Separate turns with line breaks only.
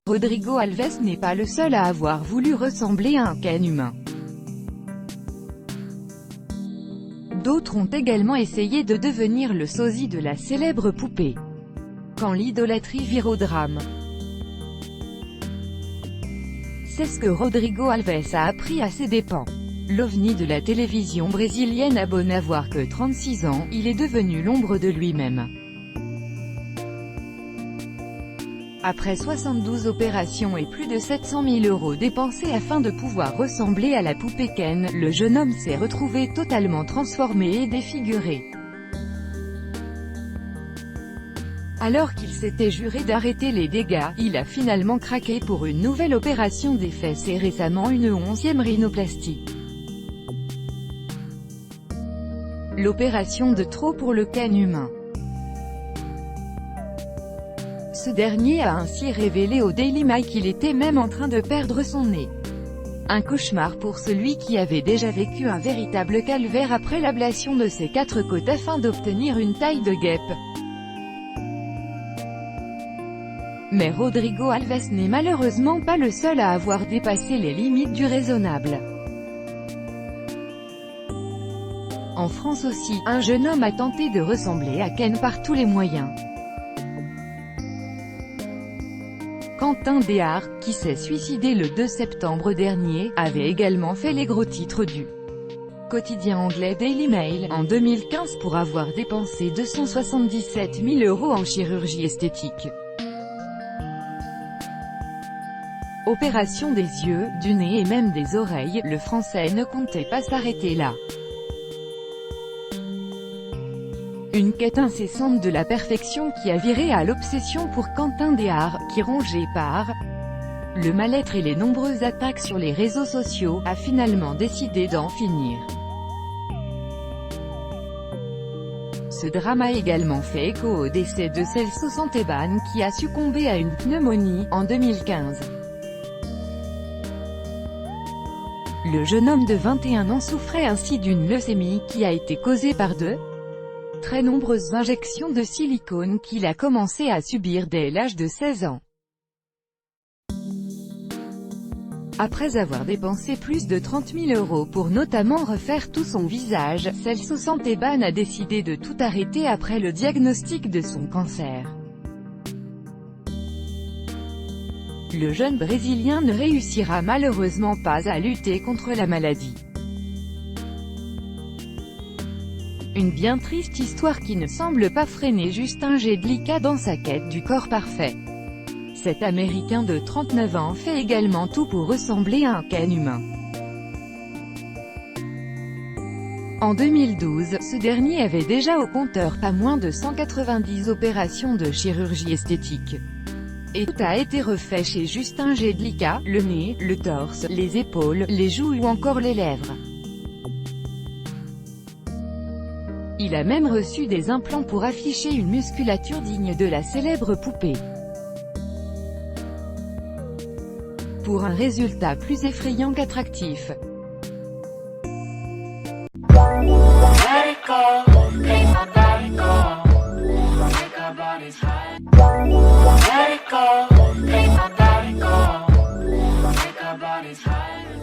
Rodrigo Alves n'est pas le seul à avoir voulu ressembler à un Ken humain. D'autres ont également essayé de devenir le sosie de la célèbre poupée. Quand l'idolâtrie vire au drame. C'est ce que Rodrigo Alves a appris à ses dépens. L'ovni de la télévision brésilienne a beau n'avoir que 36 ans, il est devenu l'ombre de lui-même. Après 72 opérations et plus de 700 000 € dépensés afin de pouvoir ressembler à la poupée Ken, le jeune homme s'est retrouvé totalement transformé et défiguré. Alors qu'il s'était juré d'arrêter les dégâts, il a finalement craqué pour une nouvelle opération des fesses et récemment une 11e rhinoplastie. L'opération de trop pour le Ken humain. Ce dernier a ainsi révélé au Daily Mail qu'il était même en train de perdre son nez. Un cauchemar pour celui qui avait déjà vécu un véritable calvaire après l'ablation de ses 4 côtes afin d'obtenir une taille de guêpe. Mais Rodrigo Alves n'est malheureusement pas le seul à avoir dépassé les limites du raisonnable. En France aussi, un jeune homme a tenté de ressembler à Ken par tous les moyens. Quentin Déard, qui s'est suicidé le 2 septembre dernier, avait également fait les gros titres du quotidien anglais Daily Mail en 2015 pour avoir dépensé 277 000 € en chirurgie esthétique. Opération des yeux, du nez et même des oreilles, le Français ne comptait pas s'arrêter là. Une quête incessante de la perfection qui a viré à l'obsession pour Quentin Déard, qui, rongé par le mal-être et les nombreuses attaques sur les réseaux sociaux, a finalement décidé d'en finir. Ce drame a également fait écho au décès de Celso Santeban qui a succombé à une pneumonie, en 2015. Le jeune homme de 21 ans souffrait ainsi d'une leucémie qui a été causée par de très nombreuses injections de silicone qu'il a commencé à subir dès l'âge de 16 ans. Après avoir dépensé plus de 30 000 € pour notamment refaire tout son visage, Celso Santeban a décidé de tout arrêter après le diagnostic de son cancer. Le jeune Brésilien ne réussira malheureusement pas à lutter contre la maladie. Une bien triste histoire qui ne semble pas freiner Justin Jedlicka dans sa quête du corps parfait. Cet Américain de 39 ans fait également tout pour ressembler à un Ken humain. En 2012, ce dernier avait déjà au compteur pas moins de 190 opérations de chirurgie esthétique. Et tout a été refait chez Justin Jedlicka, le nez, le torse, les épaules, les joues ou encore les lèvres. Il a même reçu des implants pour afficher une musculature digne de la célèbre poupée. Pour un résultat plus effrayant qu'attractif.
Let it go.